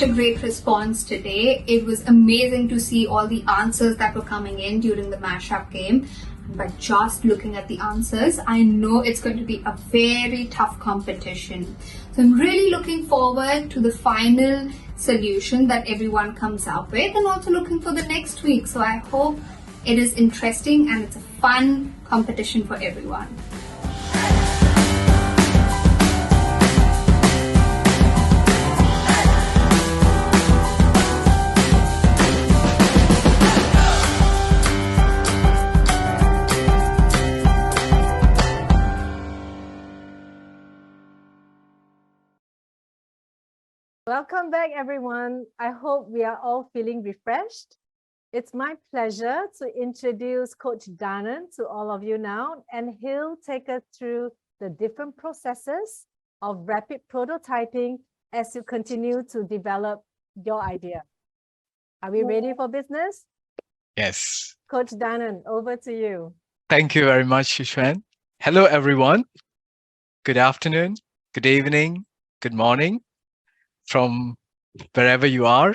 such a great response today. It was amazing to see all the answers that were coming in during the mashup game. But just looking at the answers, I know it's going to be a very tough competition. So I'm really looking forward to the final solution that everyone comes up with, and also looking for the next week. So I hope it is interesting and it's a fun competition for everyone. Welcome back, everyone. I hope we are all feeling refreshed. It's my pleasure to introduce Coach Danan to all of you now, and he'll take us through the different processes of rapid prototyping as you continue to develop your idea. Are we ready for business? Yes. Coach Danan, over to you. Thank you very much, Shishwan. Hello, everyone. Good afternoon, good evening, good morning from wherever you are.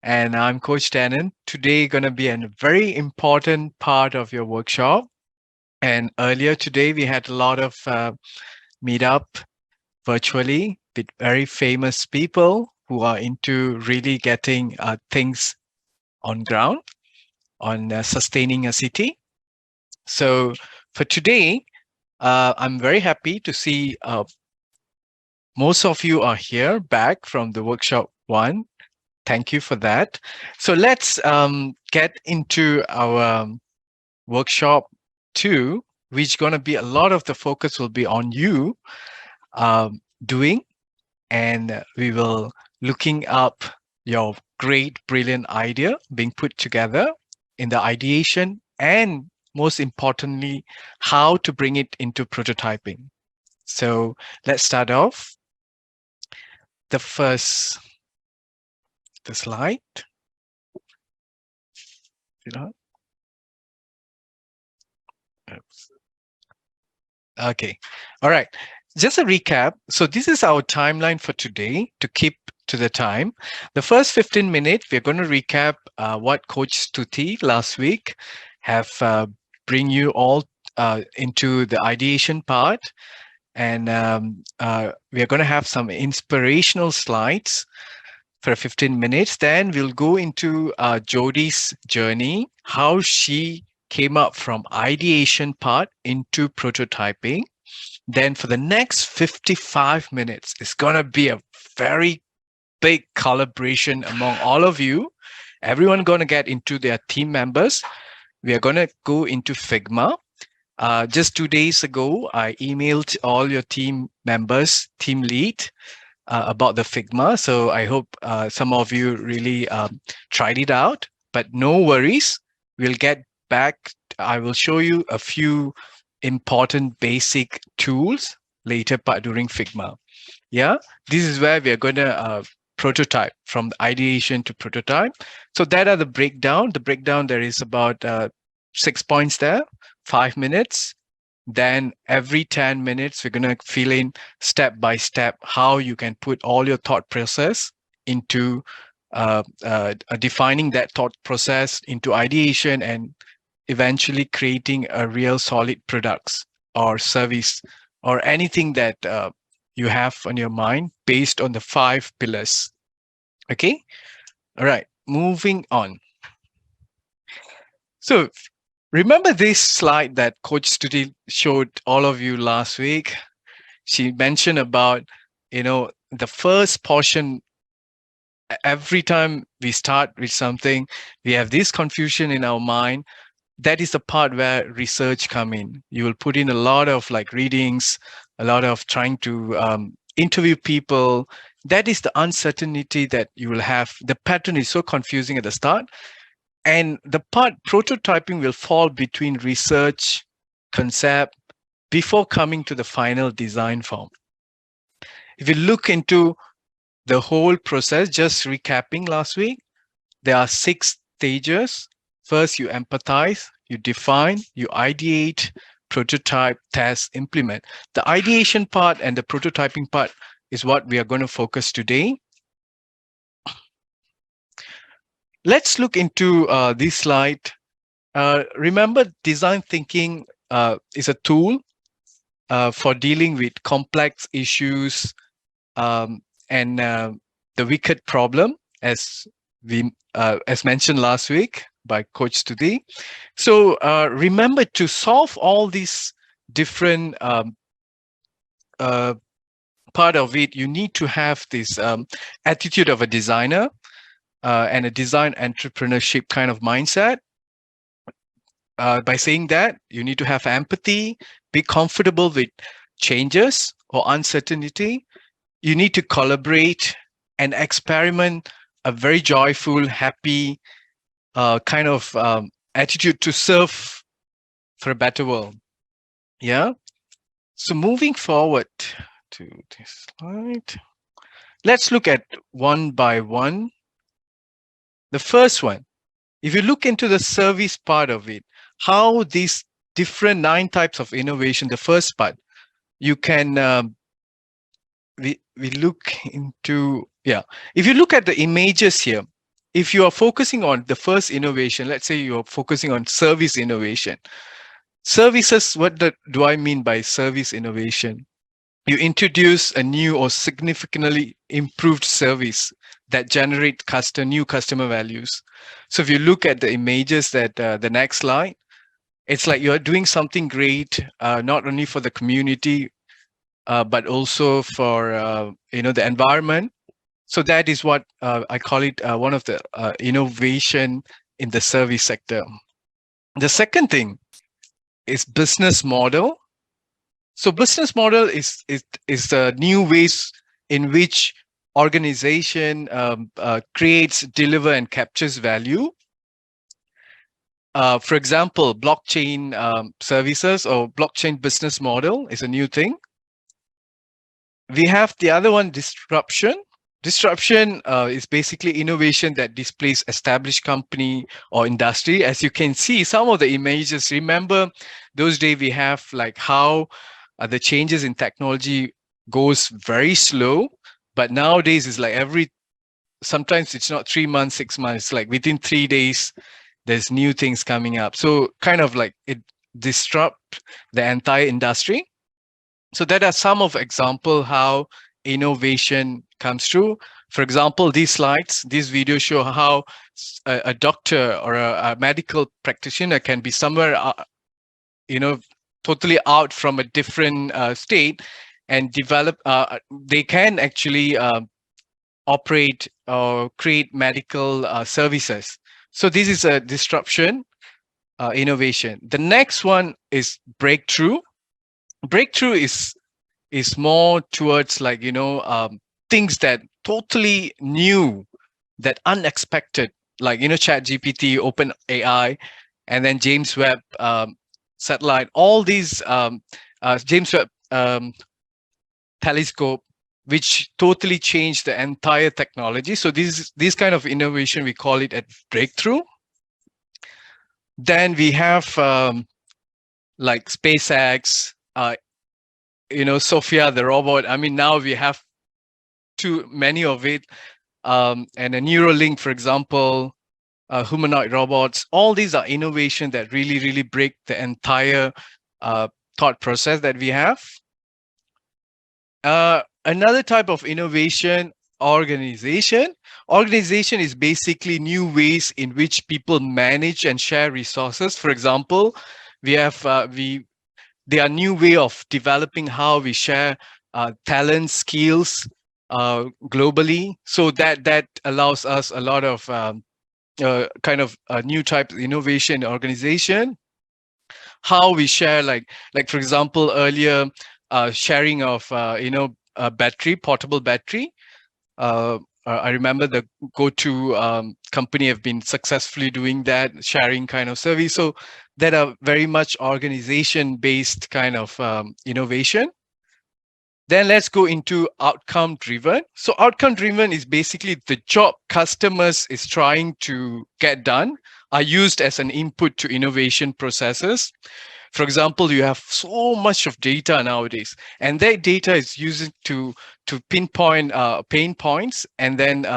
And I'm Coach Danan. Today going to be a very important part of your workshop. And earlier today, we had a lot of meetup virtually with very famous people who are into really getting things on ground, on sustaining a city. So for today, I'm very happy to see most of you are here back from the workshop 1. Thank you for that. So let's get into our workshop 2, which going to be a lot of the focus will be on you doing, and we will looking up your great, brilliant idea being put together in the ideation, and most importantly, how to bring it into prototyping. So let's start off. The slide. Oops. Okay. All right. Just a recap. So this is our timeline for today to keep to the time. The first 15 minutes, we're going to recap what Coach Stuti last week have bring you all into the ideation part. And we are going to have some inspirational slides for 15 minutes. Then we'll go into Jodi's journey, how she came up from ideation part into prototyping. Then for the next 55 minutes, it's going to be a very big collaboration among all of you. Everyone going to get into their team members. We are going to go into Figma. Just 2 days ago, I emailed all your team members, team lead, about the Figma. So I hope some of you really tried it out, but no worries. We'll get back. I will show you a few important basic tools later during Figma. Yeah, this is where we are going to prototype from the ideation to prototype. So that are the breakdown. The breakdown, there is about 6 points there. 5 minutes, then every 10 minutes, we're going to fill in step by step how you can put all your thought process into defining that thought process into ideation, and eventually creating a real solid products or service or anything that you have on your mind based on the 5 pillars. Okay. All right. Moving on. So remember this slide that Coach Stuti showed all of you last week? She mentioned about, the first portion. Every time we start with something, we have this confusion in our mind. That is the part where research come in. You will put in a lot of readings, a lot of trying to interview people. That is the uncertainty that you will have. The pattern is so confusing at the start. And the part prototyping will fall between research, concept, before coming to the final design form. If you look into the whole process, just recapping last week, there are 6 stages. First, you empathize, you define, you ideate, prototype, test, implement. The ideation part and the prototyping part is what we are going to focus today. let's look into this slide. Remember, design thinking is a tool for dealing with complex issues and the wicked problem, as as mentioned last week by Coach Tudi. So remember, to solve all these different part of it, you need to have this attitude of a designer and a design entrepreneurship kind of mindset. By saying that, you need to have empathy, be comfortable with changes or uncertainty. You need to collaborate and experiment, a very joyful, happy kind of attitude to serve for a better world. Yeah. So moving forward to this slide, let's look at one by one. The first one, if you look into the service part of it, how these different 9 types of innovation, the first part, you can we look into, yeah, if you look at the images here, if you are focusing on the first innovation, let's say you're focusing on service innovation. Services, what do I mean by service innovation? You introduce a new or significantly improved service that generate new customer values. So if you look at the images that the next slide, it's like you're doing something great, not only for the community, but also for the environment. So that is what I call it one of the innovation in the service sector. The second thing is business model. So business model is the new ways in which organization creates, deliver, and captures value. For example, blockchain services or blockchain business model is a new thing. We have the other one, disruption. Disruption is basically innovation that displays established company or industry. As you can see, some of the images, remember those days we have like how the changes in technology goes very slow, but nowadays it's like sometimes it's not 3 months, 6 months, like within 3 days, there's new things coming up. So kind of like it disrupt the entire industry. So that are some of example how innovation comes through. For example, these slides, these videos show how a doctor or a medical practitioner can be somewhere, totally out from a different state and develop. They can actually operate or create medical services. So this is a disruption, innovation. The next one is breakthrough. Breakthrough is more towards like things that totally new, that unexpected, like Chat GPT, Open AI, and then James Webb satellite. All these James Webb telescope, which totally changed the entire technology. So this kind of innovation, we call it a breakthrough. Then we have like SpaceX, Sophia the robot. I mean, now we have too many of it, and a Neuralink, for example, humanoid robots. All these are innovation that really break the entire thought process that we have. Another type of innovation, organization. Organization is basically new ways in which people manage and share resources. For example, we have there are new way of developing how we share talent, skills globally. So that allows us a lot of kind of a new type of innovation organization. How we share, like for example, earlier sharing of a battery, portable battery. I remember the go-to company have been successfully doing that, sharing kind of service. So that are very much organization-based kind of innovation. Then let's go into outcome-driven. So outcome-driven is basically the job customers is trying to get done are used as an input to innovation processes. For example, you have so much of data nowadays, and that data is used to pinpoint pain points and then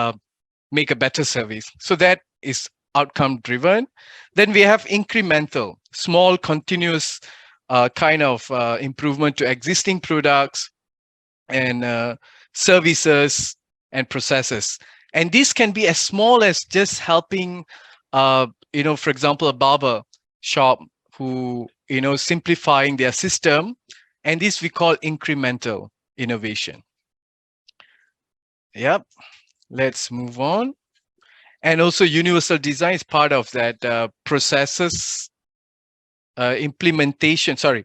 make a better service. So that is outcome driven. Then we have incremental, small, continuous kind of improvement to existing products and services and processes. And this can be as small as just helping, for example, a barber shop who, simplifying their system. And this we call incremental innovation. Yep. Let's move on. And also universal design is part of that processes implementation. Sorry,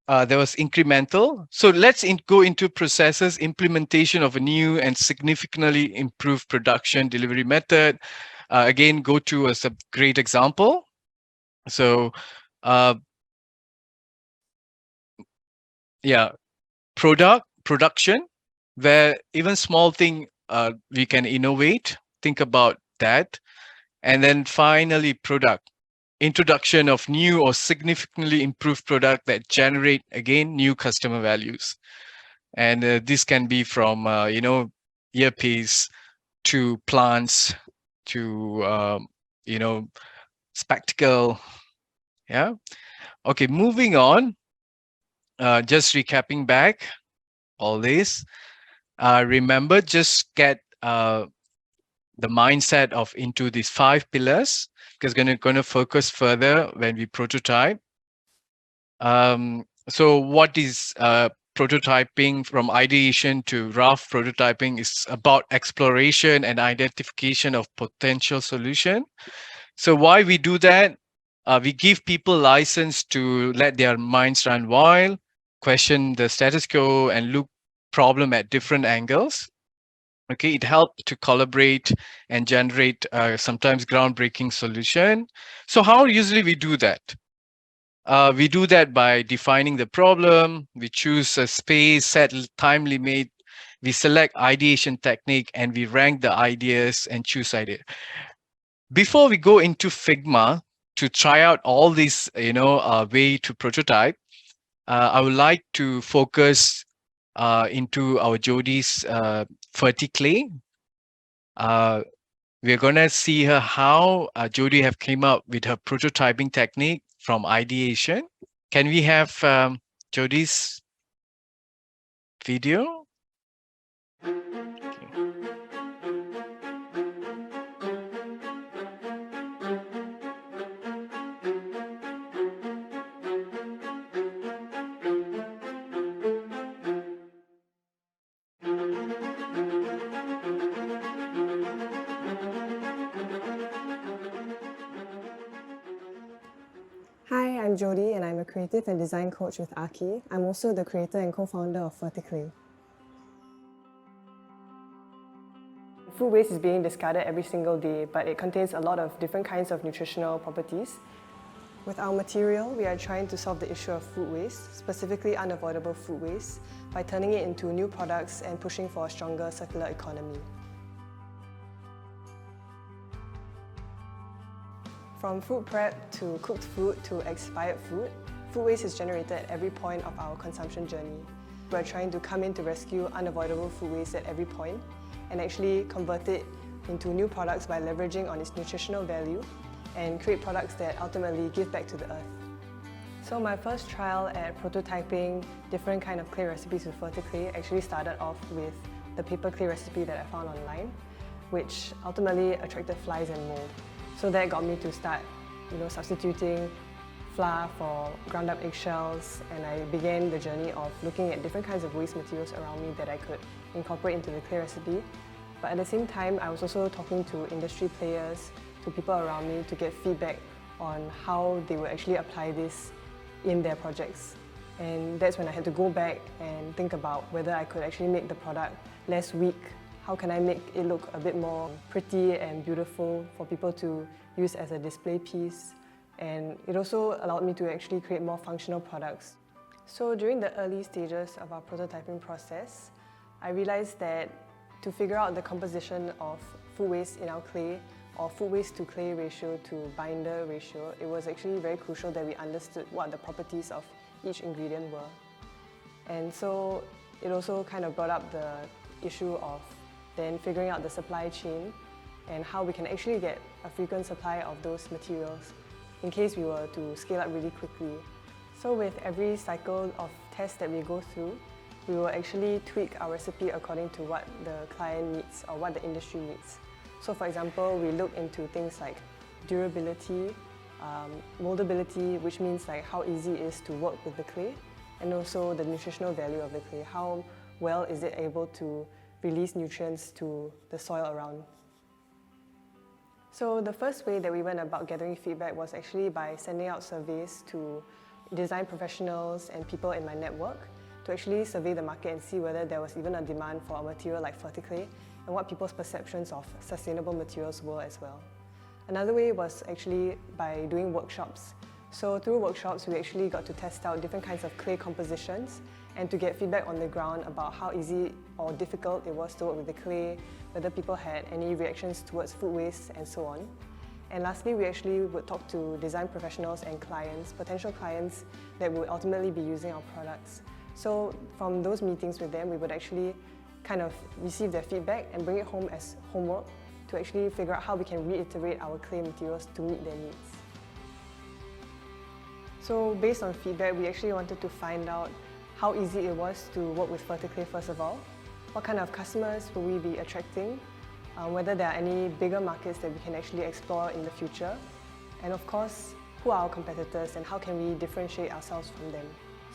there was incremental. So let's go into processes implementation of a new and significantly improved production delivery method. Again, go to as a great example. So yeah, production, where even small thing we can innovate, think about that. And then finally product, introduction of new or significantly improved product that generate again new customer values. And this can be from earpiece to plants to spectacle. Yeah. Okay, moving on. Just recapping back all this. Remember, just get the mindset of into these 5 pillars, because going to focus further when we prototype. So what is prototyping? From ideation to rough prototyping is about exploration and identification of potential solution. So why we do that? We give people license to let their minds run wild, question the status quo, and look problem at different angles. Okay, it helps to collaborate and generate sometimes groundbreaking solution. So how usually we do that? We do that by defining the problem. We choose a space, set time limit. We select ideation technique, and we rank the ideas and choose idea. Before we go into Figma to try out all these, way to prototype, I would like to focus into our Jodi's Clay. We're gonna see her how Jodi have came up with her prototyping technique from ideation. Can we have Jodi's video? Hi, I'm Jodi and I'm a creative and design coach with Arkki. I'm also the creator and co-founder of Clay. Food waste is being discarded every single day, but it contains a lot of different kinds of nutritional properties. With our material, we are trying to solve the issue of food waste, specifically unavoidable food waste, by turning it into new products and pushing for a stronger circular economy. From food prep to cooked food to expired food, food waste is generated at every point of our consumption journey. We're trying to come in to rescue unavoidable food waste at every point and actually convert it into new products by leveraging on its nutritional value and create products that ultimately give back to the earth. So my first trial at prototyping different kind of clay recipes with Clay actually started off with the paper clay recipe that I found online, which ultimately attracted flies and mold. So that got me to start, substituting flour for ground up eggshells, and I began the journey of looking at different kinds of waste materials around me that I could incorporate into the clay recipe. But at the same time, I was also talking to industry players, to people around me to get feedback on how they would actually apply this in their projects. And that's when I had to go back and think about whether I could actually make the product less weak. How can I make it look a bit more pretty and beautiful for people to use as a display piece? And it also allowed me to actually create more functional products. So during the early stages of our prototyping process, I realized that to figure out the composition of food waste in our clay, or food waste to clay ratio to binder ratio, it was actually very crucial that we understood what the properties of each ingredient were. And so it also kind of brought up the issue of then figuring out the supply chain and how we can actually get a frequent supply of those materials in case we were to scale up really quickly. So with every cycle of tests that we go through, we will actually tweak our recipe according to what the client needs or what the industry needs. So for example, we look into things like durability, moldability, which means like how easy it is to work with the clay, and also the nutritional value of the clay. How well is it able to release nutrients to the soil around? So the first way that we went about gathering feedback was actually by sending out surveys to design professionals and people in my network to actually survey the market and see whether there was even a demand for a material like verticlay and what people's perceptions of sustainable materials were as well. Another way was actually by doing workshops. So through workshops, we actually got to test out different kinds of clay compositions and to get feedback on the ground about how easy or difficult it was to work with the clay, whether people had any reactions towards food waste and so on. And lastly, we actually would talk to design professionals and clients, potential clients that would ultimately be using our products. So from those meetings with them, we would actually kind of receive their feedback and bring it home as homework to actually figure out how we can reiterate our clay materials to meet their needs. So based on feedback, we actually wanted to find out how easy it was to work with verticlay first of all, what kind of customers will we be attracting, whether there are any bigger markets that we can actually explore in the future, and of course, who are our competitors and how can we differentiate ourselves from them.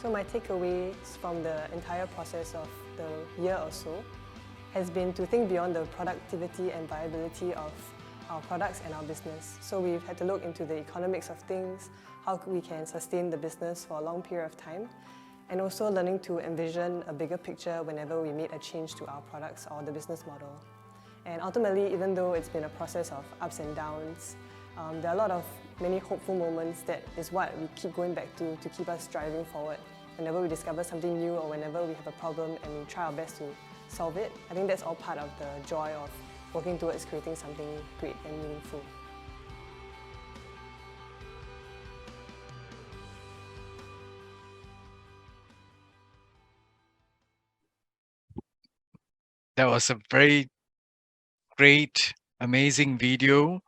So my takeaways from the entire process of the year or so has been to think beyond the productivity and viability of our products and our business. So we've had to look into the economics of things, how we can sustain the business for a long period of time, and also learning to envision a bigger picture whenever we made a change to our products or the business model. And ultimately, even though it's been a process of ups and downs, there are a lot of many hopeful moments that is what we keep going back to keep us driving forward. Whenever we discover something new or whenever we have a problem and we try our best to solve it, I think that's all part of the joy of working towards creating something great and meaningful. That was a very great, amazing video.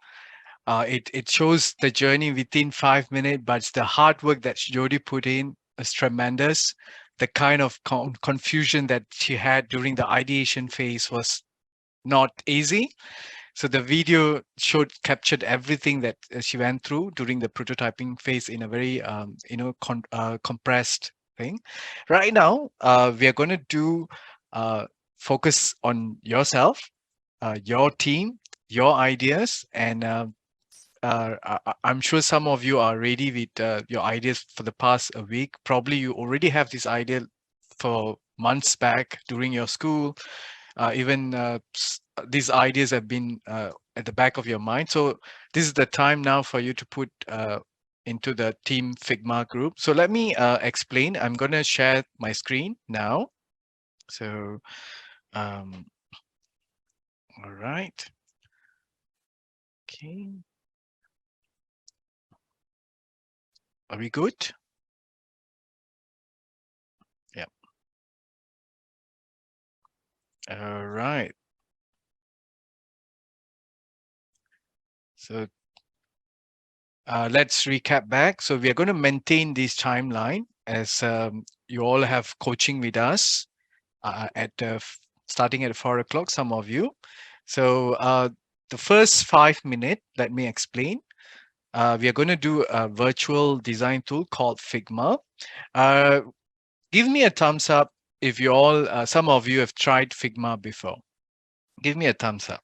It shows the journey within 5 minutes, but the hard work that Jody put in is tremendous. The kind of confusion that she had during the ideation phase was not easy. So the video captured everything that she went through during the prototyping phase in a very compressed thing. Right now, we are going to do focus on yourself, your team, your ideas, and I'm sure some of you are ready with your ideas for the past a week. Probably you already have this idea for months back during your school. Even these ideas have been at the back of your mind. So this is the time now for you to put into the Team Figma group. So let me explain. I'm going to share my screen now. So, all right. Okay. Are we good? Yeah. All right. So let's recap back. So we are going to maintain this timeline as you all have coaching with us at starting at 4 o'clock, some of you. So the first 5 minutes, let me explain. We are going to do a virtual design tool called Figma. Give me a thumbs up if you all, some of you have tried Figma before. Give me a thumbs up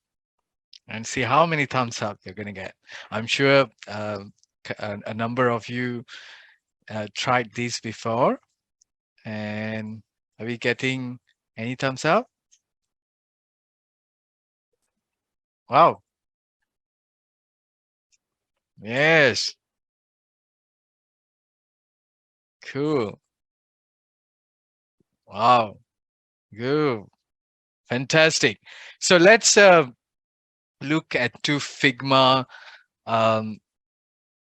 and see how many thumbs up you're going to get. I'm sure a number of you tried this before. And are we getting any thumbs up? Wow. Yes. Cool. Wow. Good. Fantastic. So let's look at to Figma. I'm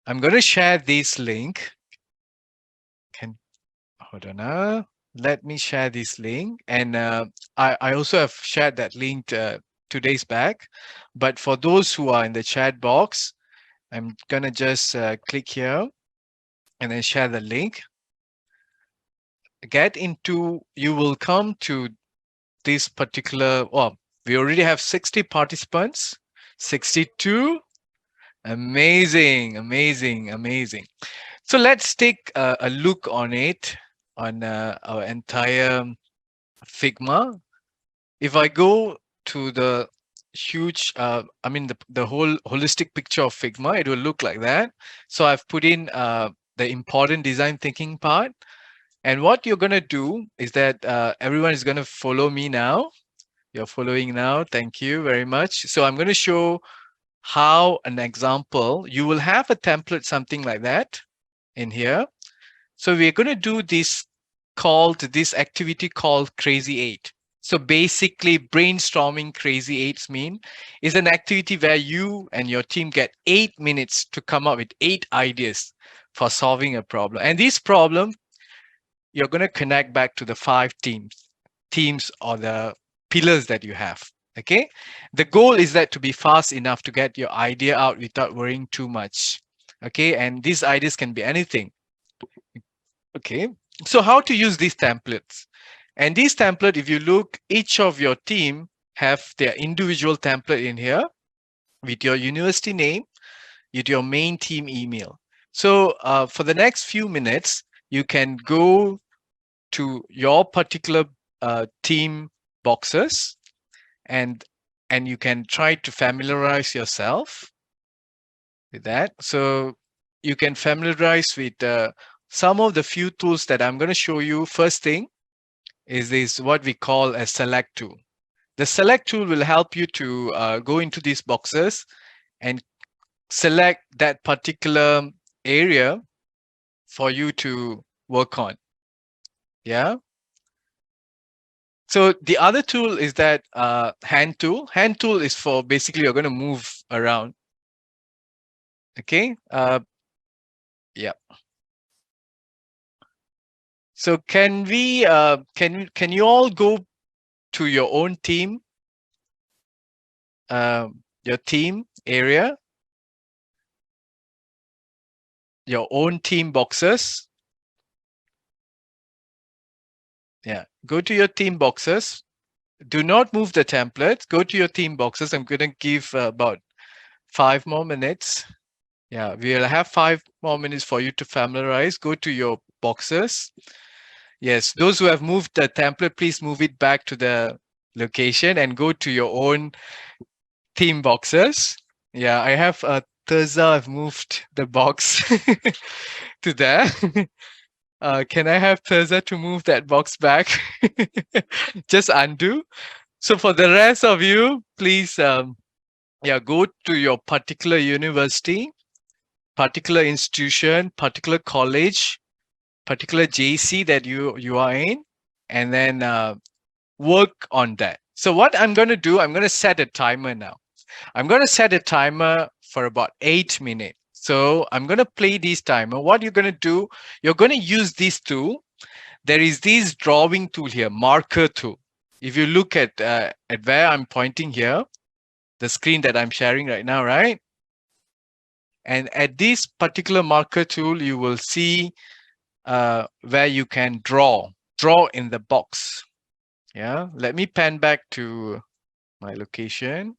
going to share this link. Hold on. Let me share this link. And I also have shared that link 2 days back. But for those who are in the chat box, I'm gonna just click here and then share the link. You will come to this particular, well, we already have 60 participants, 62. Amazing, amazing, amazing. So let's take a look on it, on our entire Figma. If I go to the huge, the whole holistic picture of Figma, it will look like that. So I've put in the important design thinking part. And what you're going to do is that everyone is going to follow me now. You're following now. Thank you very much. So I'm going to show how an example, you will have a template, something like that in here. So we're going to do this activity called Crazy 8. So basically brainstorming Crazy 8s is an activity where you and your team get 8 minutes to come up with 8 ideas for solving a problem. And this problem, you're going to connect back to the 5 teams or the pillars that you have. Okay, the goal is that to be fast enough to get your idea out without worrying too much. Okay, and these ideas can be anything. Okay, so how to use these templates? And these template, if you look, each of your team have their individual template in here with your university name, with your main team email. So for the next few minutes, you can go to your particular team boxes and you can try to familiarize yourself with that. So you can familiarize with some of the few tools that I'm going to show you. First thing is this, what we call a select tool. The select tool will help you to go into these boxes and select that particular area for you to work on. Yeah. So the other tool is that hand tool. Hand tool is for basically you're going to move around. Okay. Yeah. So can we? Can you all go to your own team? Your team area. Your own team boxes. Yeah. Go to your team boxes. Do not move the template. Go to your team boxes. I'm going to give about 5 more minutes. Yeah, we'll have 5 more minutes for you to familiarize. Go to your boxes. Yes, those who have moved the template, please move it back to the location and go to your own team boxes. Yeah, I have Terza. I've moved the box to there. Can I have Terza to move that box back? Just undo. So for the rest of you, please, go to your particular university, particular institution, particular college, particular JC that you are in, and then work on that. So what I'm going to do, I'm going to set a timer now. I'm going to set a timer for about 8 minutes. So I'm going to play this timer. What you're going to do, you're going to use this tool. There is this drawing tool here, marker tool. If you look at where I'm pointing here, the screen that I'm sharing right now, right? And at this particular marker tool, you will see where you can draw in the box. Yeah, let me pan back to my location.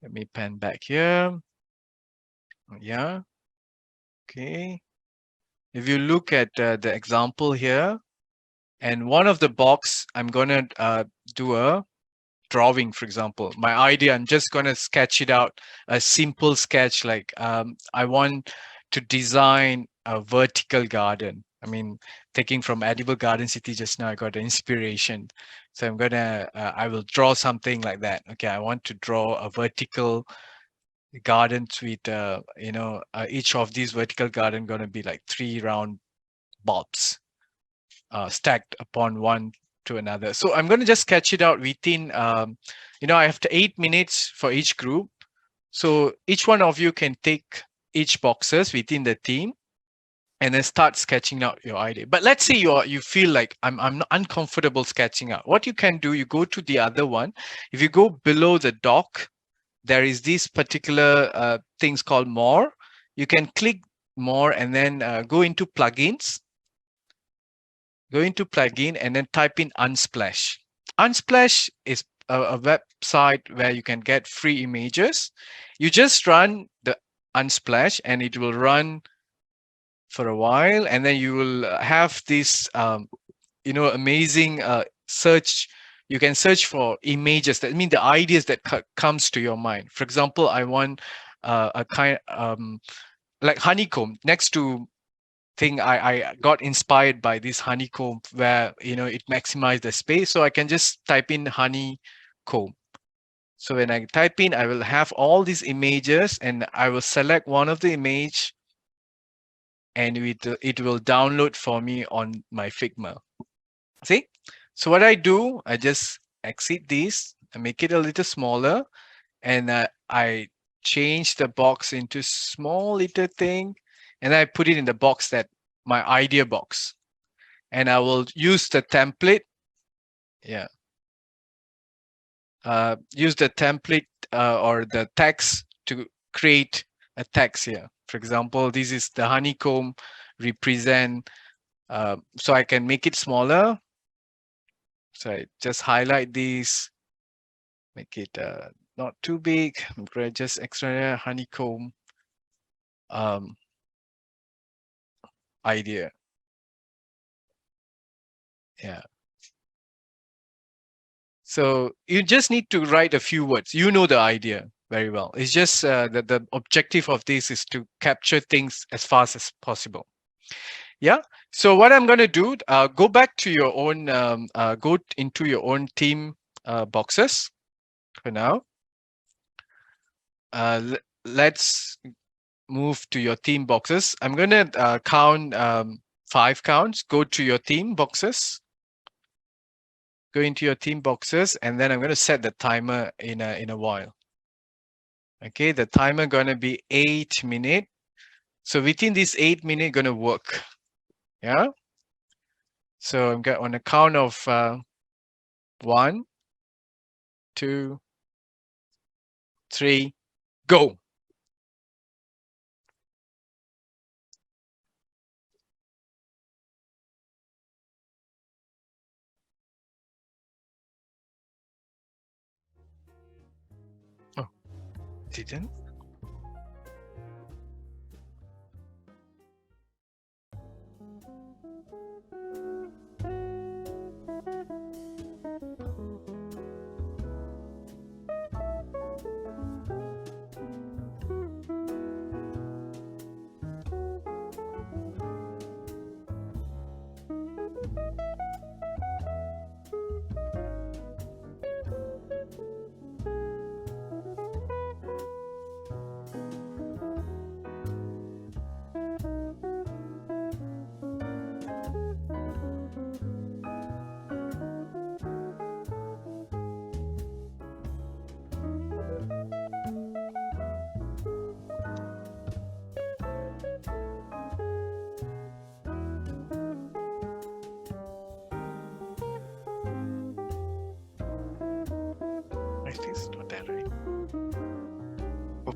Let me pan back here. Yeah, okay. If you look at the example here, and one of the box, I'm going to do a drawing, for example. My idea, I'm just going to sketch it out, a simple sketch like I want to design a vertical garden. I mean, taking from Edible Garden City just now, I got an inspiration. So I'm going to, I will draw something like that. Okay, I want to draw a vertical garden with, each of these vertical garden going to be like 3 round bulbs stacked upon one to another. So I'm going to just sketch it out within, I have 8 minutes for each group. So each one of you can take each boxes within the team and then start sketching out your idea. But let's say you feel like I'm not uncomfortable sketching out. What you can do, you go to the other one. If you go below the dock, there is these particular things called more. You can click more and then go into plugins. Go into plugin and then type in Unsplash. Unsplash is a website where you can get free images. You just run the Unsplash and it will run for a while, and then you will have this amazing search. You can search for images, that mean the ideas that comes to your mind. For example, I want a kind like honeycomb. Next to thing, I got inspired by this honeycomb where it maximized the space, so I can just type in honeycomb. So when I type in, I will have all these images, and I will select one of the image, and it will download for me on my Figma. See? So what I do, I just exit this, I make it a little smaller, and I change the box into small little thing, and I put it in the box, that my idea box. And I will use the template. Yeah. Use the template or the text to create a text here. For example, this is the honeycomb represent. So I can make it smaller. So I just highlight these, make it not too big. I'm going to just extra honeycomb idea. Yeah. So you just need to write a few words. You know the idea very well. It's just that the objective of this is to capture things as fast as possible. Yeah. So what I'm going to do, go back to your own, go into your own theme boxes for now. Let's move to your theme boxes. I'm going to count 5 counts. Go to your theme boxes. Go into your theme boxes, and then I'm going to set the timer in a while. Okay, the timer going to be 8 minutes. So within this 8 minutes, going to work. Yeah. So I'm going on a count of 1, 2, 3, go. Oh, didn't. I think it's not that right. Oh.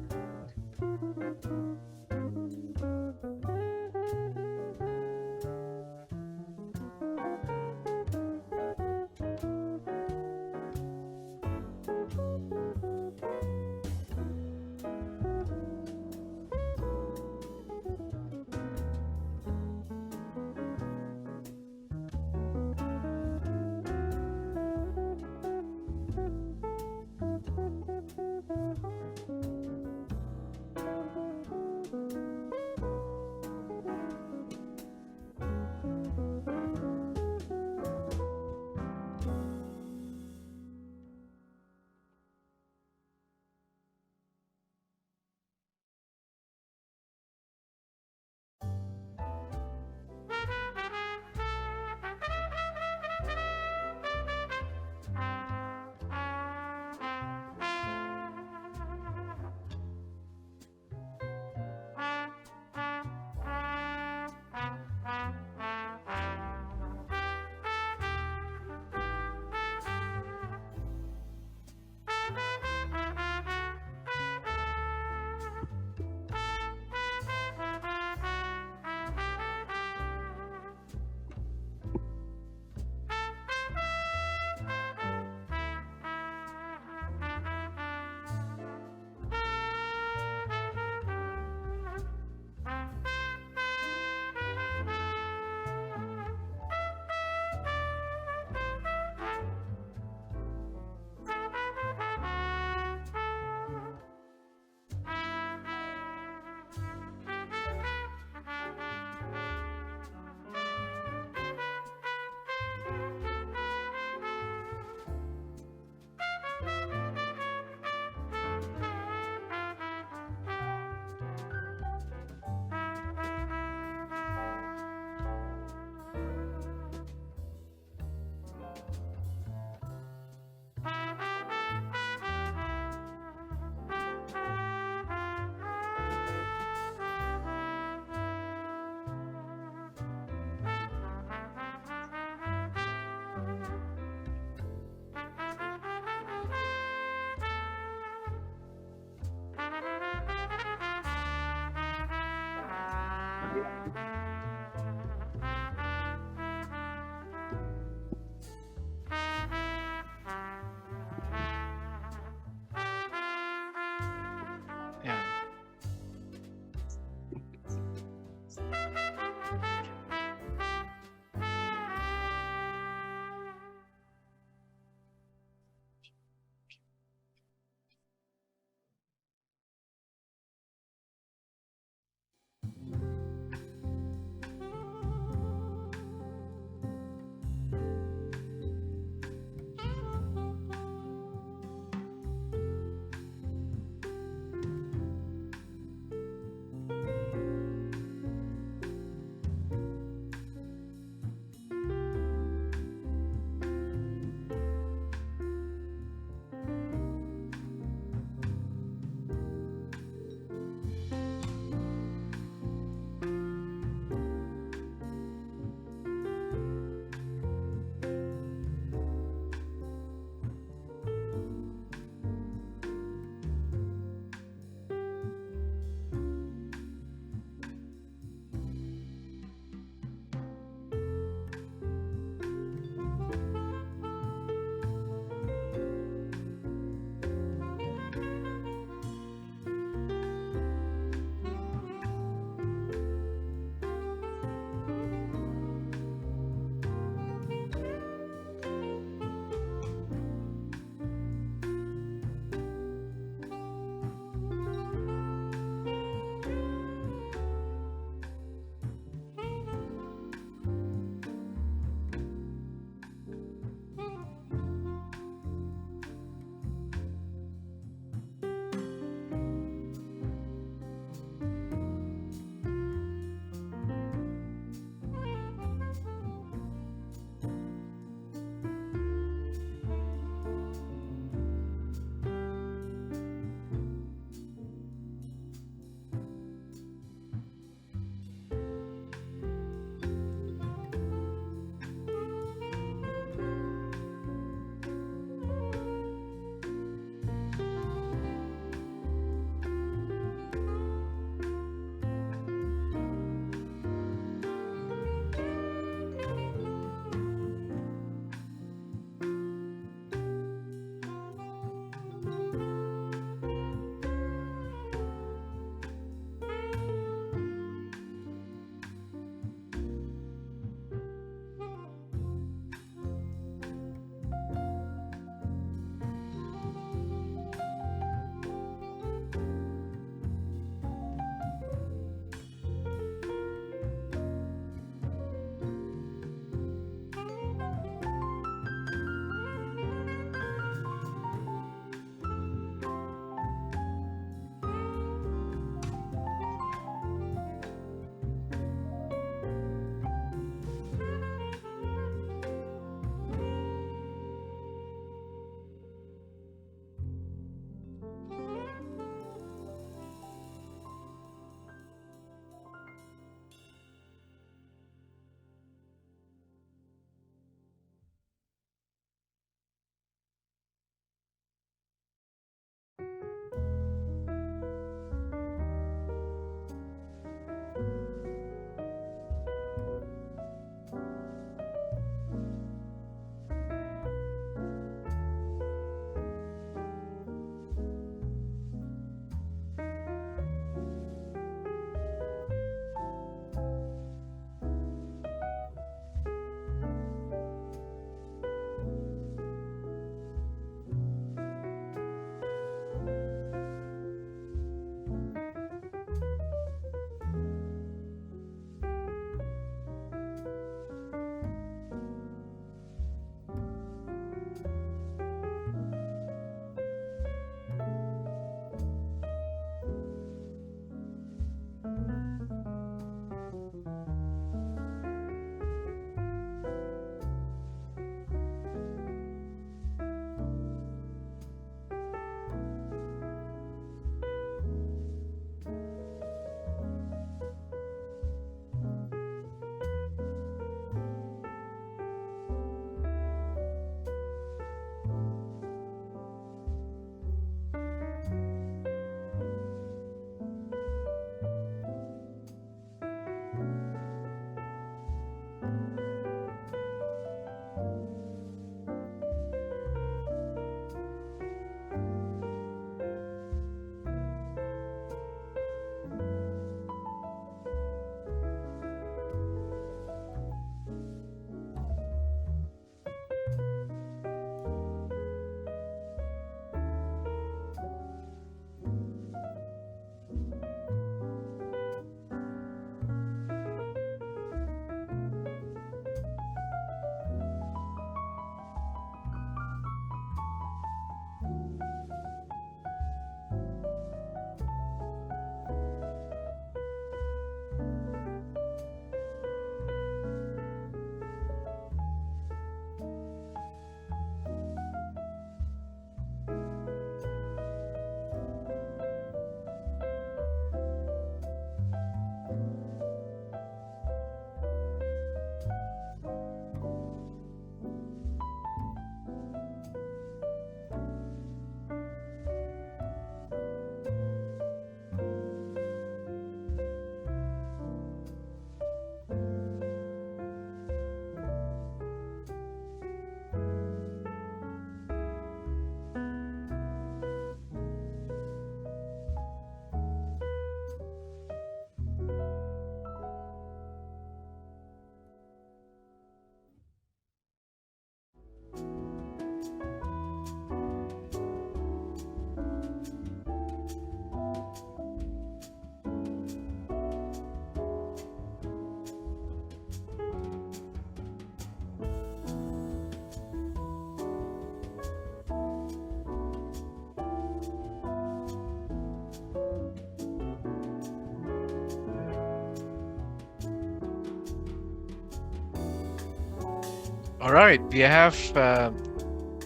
All right, we have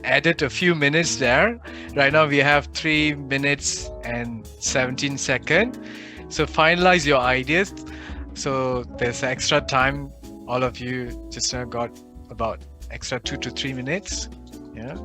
added a few minutes there. Right now we have 3 minutes and 17 seconds. So finalize your ideas. So there's extra time. All of you just now got about extra 2 to 3 minutes. Yeah.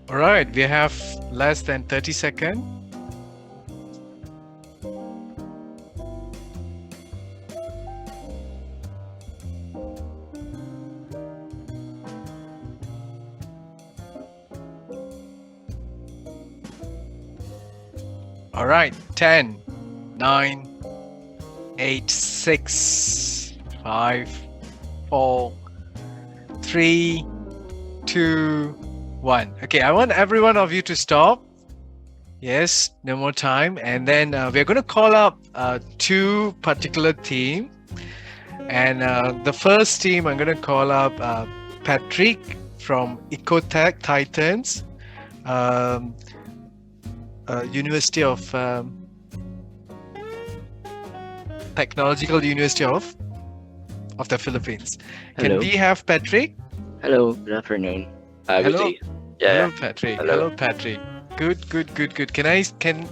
All right, we have less than 30 seconds. All right, 10, 9, 8, 6, 5, 4, 3, 2, 1. Okay, I want every one of you to stop. Yes, no more time. And then we're going to call up two particular team. And the first team, I'm going to call up Patrick from Ecotech Titans, University of Technological University of the Philippines. Hello. Can we have Patrick? Hello, good afternoon. Good Hello. day. Yeah. Hello, Patrick. Hello. Hello, Patrick. Good.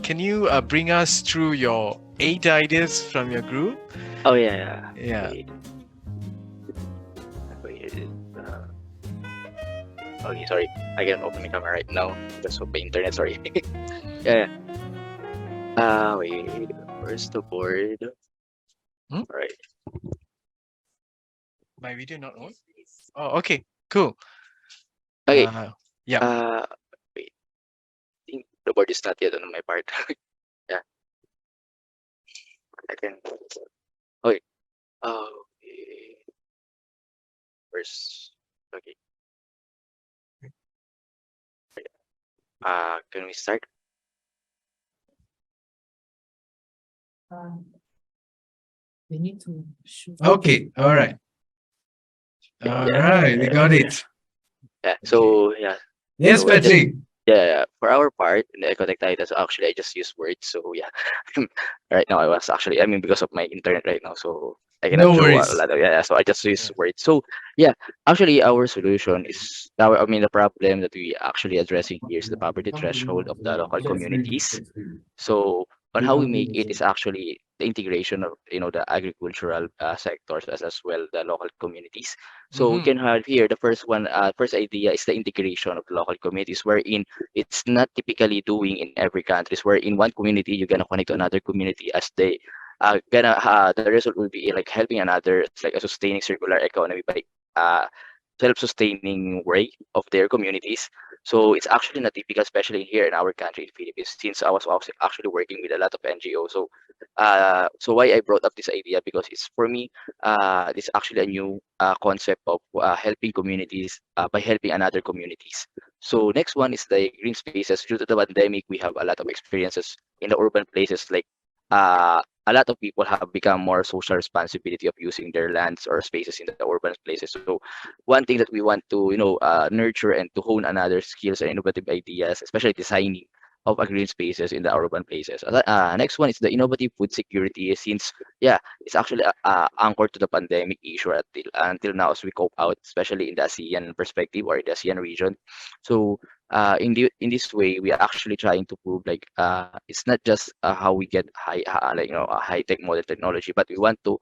Can you bring us through your 8 ideas from your group? Oh yeah. Yeah. Wait, okay, sorry. I can't open the camera right now. Just open the internet. Sorry. Yeah. Wait. Where's the board? Hmm? Right. My video not on? Oh, okay. Cool. Okay. Yeah. Wait. I think the board is not yet on my part. Yeah. I can. Okay. Okay. Where's? Okay. Can we start? We need to shoot. Okay. All right. All right. We got it. Yeah. So yeah. Yes, So I just- Patrick. Yeah, for our part in the Ecotech Titans, actually, I just use words. So yeah, right now I was actually, I mean, because of my internet right now, so I cannot No show a worries. lot of, yeah. So I just use Yeah. words. So yeah, actually, our solution is, I mean, the problem that we actually addressing here is the poverty threshold of the local communities. So on how we make it is actually the integration of the agricultural sectors as well the local communities. So we Hmm. can have here the first one, first idea is the integration of local communities, wherein it's not typically doing in every countries, where in one community you're gonna connect to another community as they gonna the result will be like helping another. It's like a sustaining circular economy by uh self-sustaining way of their communities. So it's actually not typical, especially here in our country, in Philippines, since I was also actually working with a lot of NGOs. So, so why I brought up this idea because it's for me, this actually a new concept of helping communities by helping another communities. So next one is the green spaces. Due to the pandemic, we have a lot of experiences in the urban places, like a lot of people have become more social responsibility of using their lands or spaces in the urban places. So one thing that we want to nurture and to hone another skills and innovative ideas, especially designing of a green spaces in the urban places. Next one is the innovative food security, since yeah, it's actually anchored to the pandemic issue until now as we cope out, especially in the ASEAN perspective or the ASEAN region. So in this way, we are actually trying to prove like it's not just how we get like a high tech modern technology, but we want to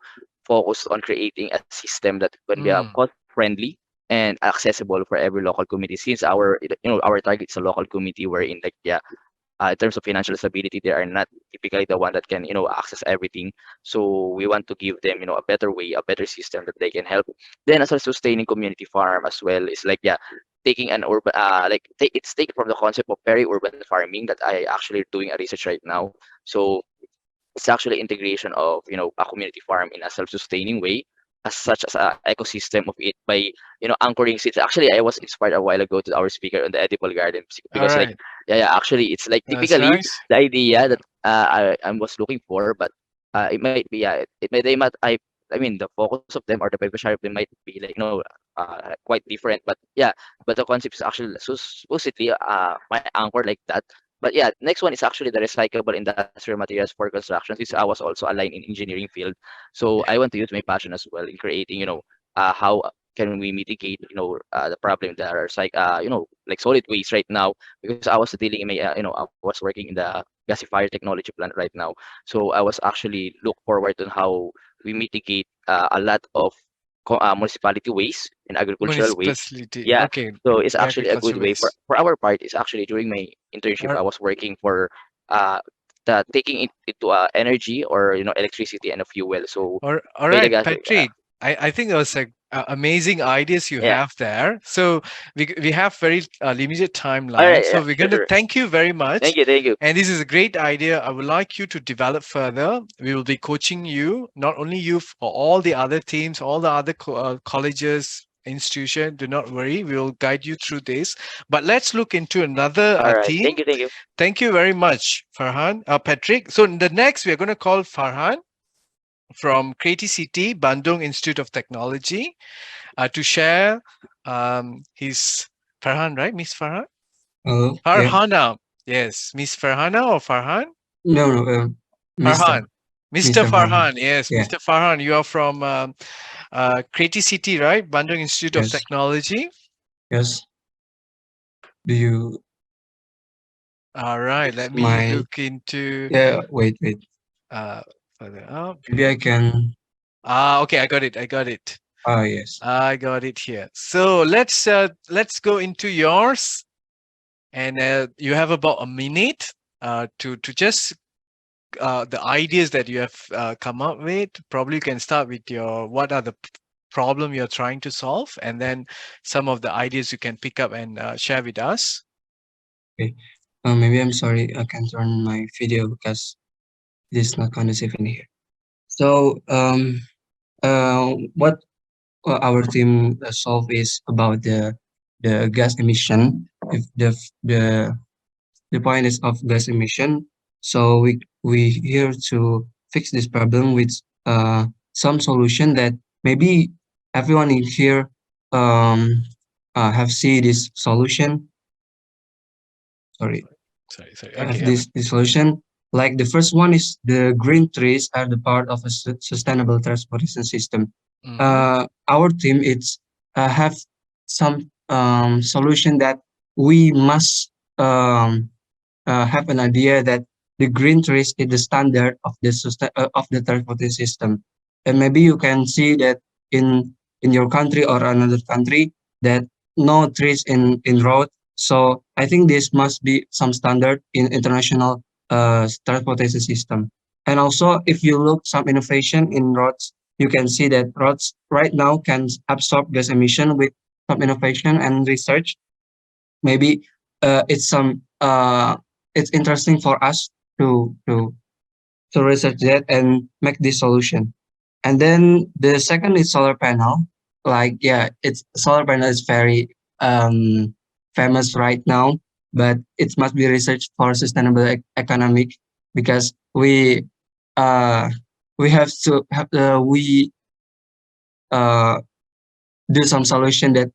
focus on creating a system that can be Mm. cost friendly and accessible for every local community, since our target is a local community wherein like yeah, in terms of financial stability, they are not typically the one that can access everything. So we want to give them a better way, a better system that they can help. Then as a sustaining community farm as well is like yeah, taking an urban it's taken from the concept of peri-urban farming that I actually doing a research right now. So it's actually integration of a community farm in a self-sustaining way, as such as a ecosystem of it by anchoring seeds. Actually, I was inspired a while ago to our speaker on the edible garden, All because like right. yeah, actually it's like That's typically nice. the idea Yeah. that I was looking for, but it might be it may they might I mean the focus of them or the beneficiary of them might be like quite different, but yeah, but the concept is actually supposedly my anchor like that. But yeah, next one is actually the recyclable industrial materials for construction, since I was also aligned in engineering field. So I want to use my passion as well in creating, how can we mitigate, the problem that are like solid waste right now, because I was dealing in my, I was working in the gasifier technology plant right now. So I was actually look forward on how we mitigate a lot of municipality waste and agricultural waste. Municipality. Yeah, Okay. so it's actually a good Agricultural way waste. for our part. It's actually during my internship, All I was working for uh the taking it into energy or electricity and a fuel. So all by the right, gas, Patrick. I think that was like amazing ideas you yeah. have there. So we have very limited All timeline. right, yeah, So we're sure, going to sure. thank you very much. Thank you, thank you. And this is a great idea. I would like you to develop further. We will be coaching you, not only you, for all the other teams, all the other colleges, institution. Do not worry. We will guide you through this. But let's look into another All right, theme. thank you, thank you. Thank you very much, Farhan, Patrick. So the next, we're going to call Farhan from Creative City, Bandung Institute of Technology, to share his Farhan, right? Miss Farhan? Hello. Yeah. Farhana. Yes, Miss Farhana or Farhan? No, no. Mr. Farhan. Mr. Mr. Farhan. Farhan. Yes, Yeah. Mr. Farhan. You are from Creative City, right? Bandung Institute of Yes. Technology. Yes. Do you All right. Let me my? look into Yeah. Wait, wait. uh, further up. Maybe I can. Okay. I got it. I got it. Ah, yes. I got it here. So let's go into yours, and you have about a minute to just the ideas that you have come up with. Probably you can start with your what are the problem you're trying to solve, and then some of the ideas you can pick up and share with us. Okay. Maybe I'm sorry. I can turn my video because it is not conducive in here. So, what our team solve is about the gas emission. If the point is of gas emission. So we here to fix this problem with some solution that maybe everyone in here have see this solution. sorry, Sorry. have Okay. this solution. Like the first one is the green trees are the part of a sustainable transportation system. Mhm. Our team it's have some solution that we must have an idea that the green trees is the standard of the of the transportation system, and maybe you can see that in your country or another country that no trees in road. So I think this must be some standard in international transportation system. And also, if you look some innovation in roads, you can see that roads right now can absorb gas emission with some innovation and research. Maybe it's some it's interesting for us to to to research that and make this solution. And then the second is solar panel. Like yeah, it's solar panel is very famous right now, but it must be researched for sustainable economic because uh we have to have we uh do some solution that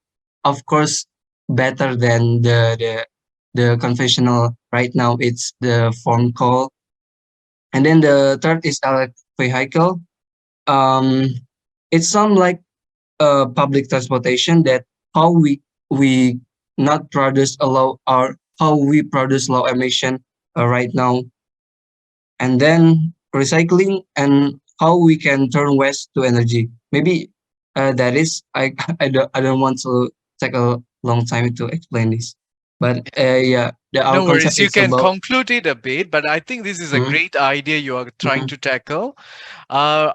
of course better than the conventional right now it's the phone call. And then the third is electric vehicle. um it's some like public transportation that how we not produce a low or how we produce low emission right now. And then recycling and how we can turn waste to energy. Maybe that is I don't want to take a long time to explain this, but yeah, our No concept worries. You is can about. conclude it a bit, but I think this is a Mhm, great idea you are trying mhm, to tackle. Uh,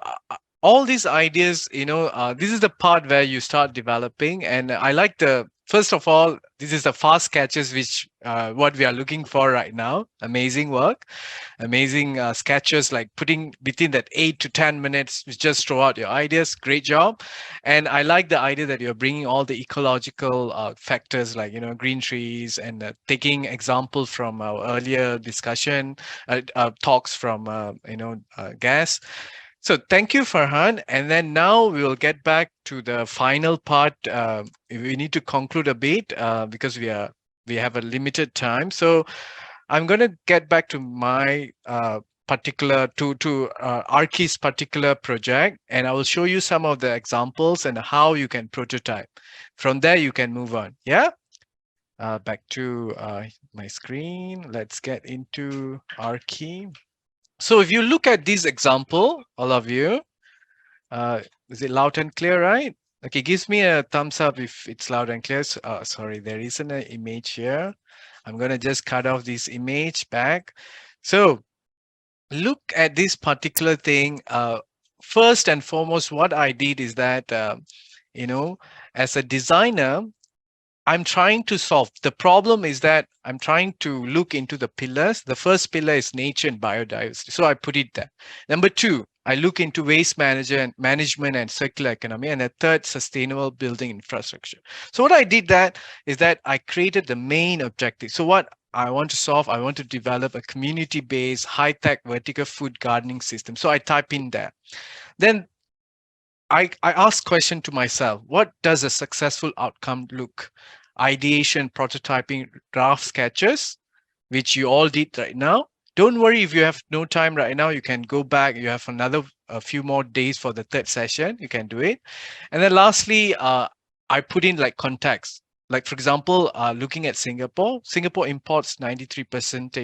all these ideas, this is the part where you start developing, and I like the first of all, this is the fast catches, which what we are looking for right now. Amazing work, amazing sketches, like putting within that 8 to 10 minutes, you just throw out your ideas. Great job. And I like the idea that you're bringing all the ecological factors like green trees and taking example from our earlier discussion, talks from gas. So thank you, Farhan. And then now we will get back to the final part. We need to conclude a bit because we have a limited time. So I'm going to get back to my particular to Arkki's particular project, and I will show you some of the examples and how you can prototype. From there, you can move on. Yeah. Back to my screen. Let's get into Arkki. So if you look at this example, all of you, uh, is it loud and clear, right? Okay, gives me a thumbs up if it's loud and clear. So, sorry, there isn't an image here. I'm going to just cut off this image back. So look at this particular thing. First and foremost, what I did is that, you know, as a designer, I'm trying to solve. The problem is that I'm trying to look into the pillars. The first pillar is nature and biodiversity. So I put it there. Number two, I look into waste management and circular economy. And the third, sustainable building infrastructure. So what I did that is that I created the main objective. So what I want to solve, I want to develop a community-based high-tech vertical food gardening system. So I type in there. Then I ask question to myself, what does a successful outcome look? Ideation, prototyping, draft sketches, which you all did right now. Don't worry if you have no time right now, you can go back. You have a few more days for the third session. You can do it. And then lastly, I put in like context. Like for example, looking at Singapore imports 93%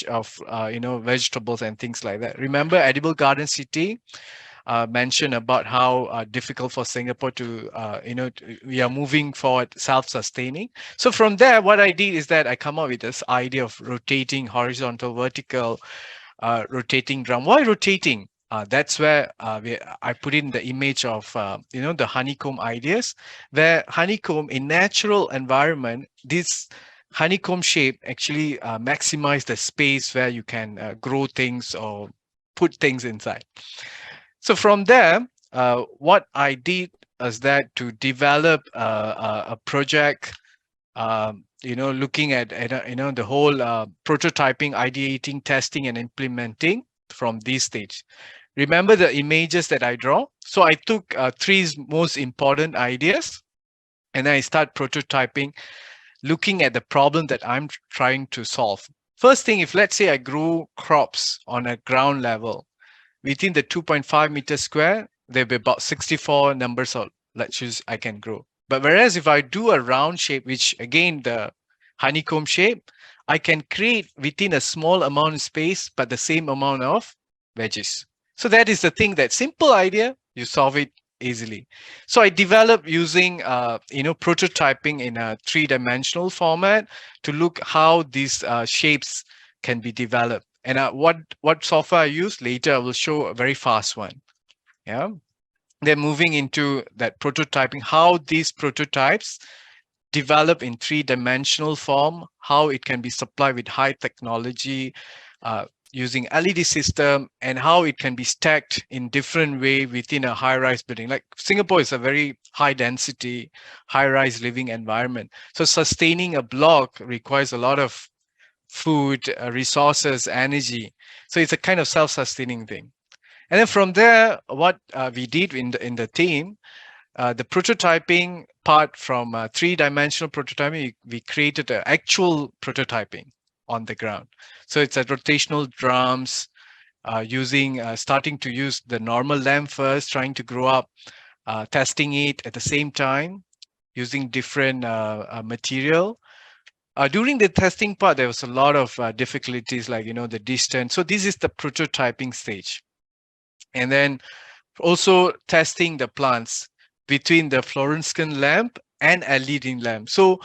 of vegetables and things like that. Remember Edible Garden City mentioned about how difficult for Singapore to, we are moving forward self-sustaining. So from there, what I did is that I come up with this idea of rotating, horizontal, vertical, rotating drum. Why rotating? That's where I put in the image of, the honeycomb ideas, where honeycomb in natural environment, this honeycomb shape actually maximize the space where you can grow things or put things inside. So from there, what I did is that to develop a project, looking at the whole prototyping, ideating, testing, and implementing from this stage. Remember the images that I draw? So I took three most important ideas, and I start prototyping. looking at the problem that I'm trying to solve. First thing, if let's say I grow crops on a ground level, within the 2.5 meter square, there'll be about 64 numbers of lettuce I can grow. But whereas if I do a round shape, which again, the honeycomb shape, I can create within a small amount of space, but the same amount of veggies. So that is the thing, that simple idea, you solve it easily. So I developed using, prototyping in a 3-dimensional format to look how these shapes can be developed. And what software I use later, I will show a very fast one. Yeah. They're moving into that prototyping, how these prototypes develop in 3-dimensional form, how it can be supplied with high technology, using LED system, and how it can be stacked in different way within a high-rise building. Like Singapore is a very high density, high-rise living environment. So sustaining a block requires a lot of food, resources, energy. So it's a kind of self-sustaining thing. And then from there, what we did in the team, the prototyping part from 3-dimensional prototyping, we created an actual prototyping on the ground. So it's a rotational drums, starting to use the normal lamp first, trying to grow up, testing it at the same time, using different material. During the testing part, there was a lot of difficulties, like, the distance. So this is the prototyping stage. And then also testing the plants between the fluorescent lamp and LED lamp. So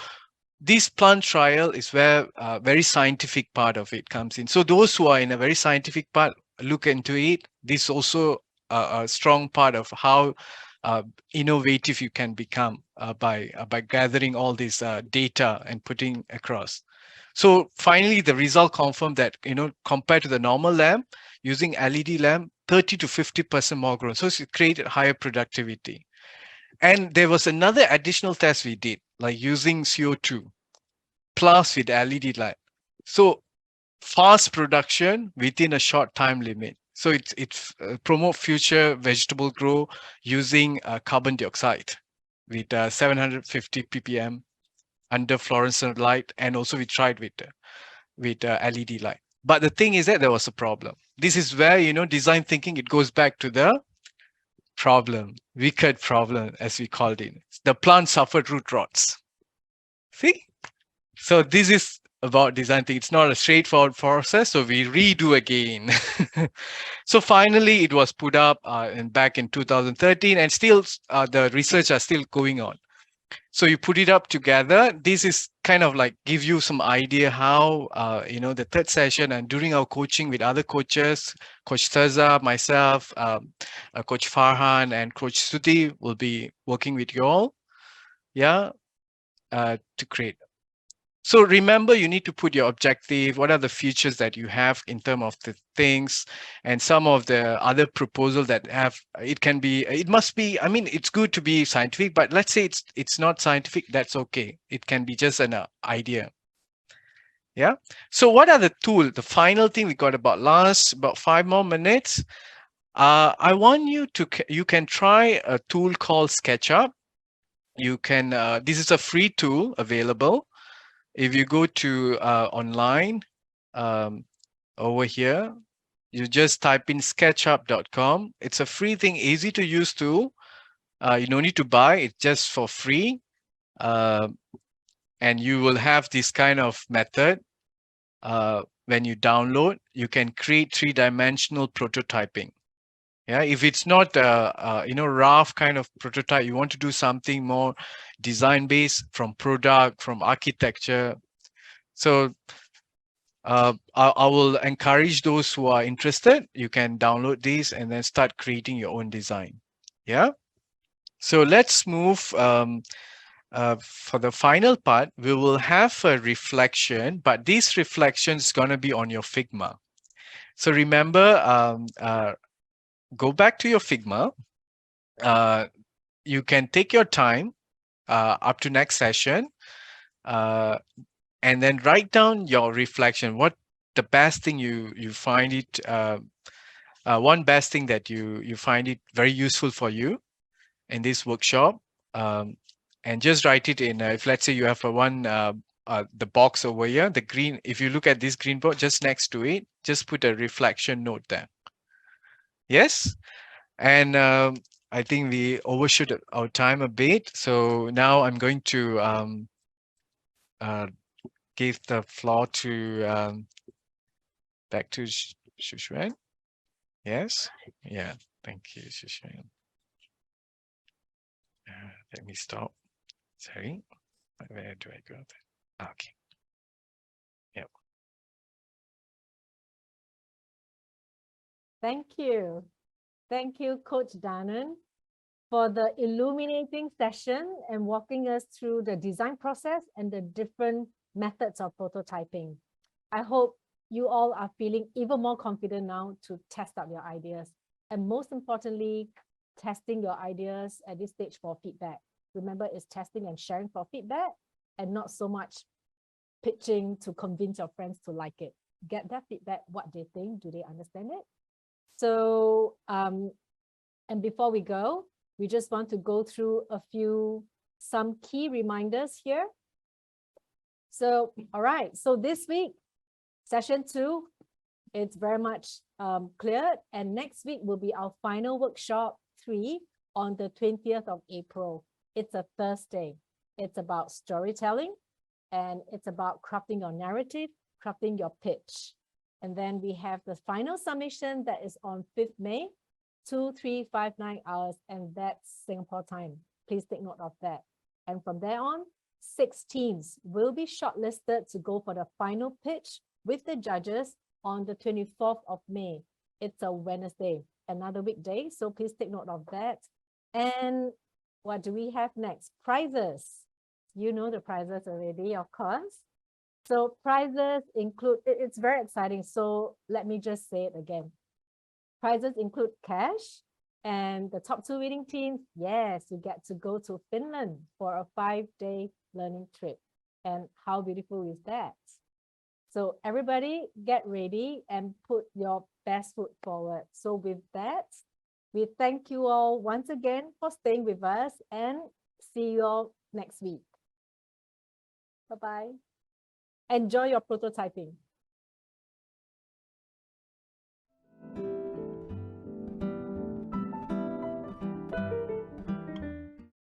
this plant trial is where very scientific part of it comes in. So those who are in a very scientific part, look into it. This is also a strong part of how innovative you can become by gathering all this data and putting across. So finally, the result confirmed that, compared to the normal lamp, using LED lamp, 30 to 50% more growth. So it created higher productivity. And there was another additional test we did, like using CO2 plus with LED light. So fast production within a short time limit. So it's promote future vegetable grow using carbon dioxide with 750 ppm under fluorescent light, and also we tried with LED light. But the thing is that there was a problem. This is where, design thinking, it goes back to the problem, wicked problem, as we called it. The plant suffered root rots. See? So this is about design thinking. It's not a straightforward process, so we redo again. So finally, it was put up back in 2013, and still the research are still going on. So you put it up together. This is kind of like give you some idea how, the third session and during our coaching with other coaches, Coach Thaza, myself, Coach Farhan, and Coach Sudhi will be working with you all, to create. So remember, you need to put your objective, what are the features that you have in terms of the things, and some of the other proposals that have, it must be, it's good to be scientific, but let's say it's not scientific, that's okay. It can be just an idea. Yeah. So what are the tools? The final thing, we got about 5 more minutes. I want you can try a tool called SketchUp. You can, this is a free tool available. If you go to online over here, you just type in sketchup.com. It's a free thing, easy to use tool. You don't need to buy, it's just for free. And you will have this kind of method. When you download, you can create 3-dimensional prototyping. Yeah, if it's not rough kind of prototype, you want to do something more design based, from product, from architecture. So I will encourage those who are interested. You can download these and then start creating your own design. Yeah. So let's move for the final part. We will have a reflection, but this reflection is going to be on your Figma. So remember, go back to your Figma. You can take your time up to next session, and then write down your reflection. What the best thing you find it, one best thing that you find it very useful for you in this workshop, and just write it in. If let's say you have one the box over here, the green, if you look at this green box just next to it, just put a reflection note there. Yes? And I think we overshoot our time a bit. So now I'm going to give the floor to back to Shushwen. Yes? Yeah. Thank you, Shushwen. Let me stop. Sorry. Where do I go? Okay. Yep. Thank you. Thank you, Coach Danan, for the illuminating session and walking us through the design process and the different methods of prototyping. I hope you all are feeling even more confident now to test out your ideas. And most importantly, testing your ideas at this stage for feedback. Remember, it's testing and sharing for feedback and not so much pitching to convince your friends to like it. Get that feedback, what they think, do they understand it? So, and before we go, we just want to go through some key reminders here. So, all right, so this week, session 2, it's very much cleared, and next week will be our final workshop 3 on the 20th of April. It's a Thursday. It's about storytelling, and it's about crafting your narrative, crafting your pitch. And then we have the final submission that is on 5th May, 2359 hours, and that's Singapore time. Please take note of that. And from there on, 6 teams will be shortlisted to go for the final pitch with the judges on the 24th of May. It's a Wednesday, another weekday, so please take note of that. And what do we have next? Prizes. You know the prizes already, of course. So prizes include, it's very exciting, so let me just say it again. Prizes include cash, and the top 2 winning teams, yes, you get to go to Finland for a 5-day learning trip. And how beautiful is that? So everybody get ready and put your best foot forward. So with that, we thank you all once again for staying with us, and see you all next week. Bye-bye. Enjoy your prototyping.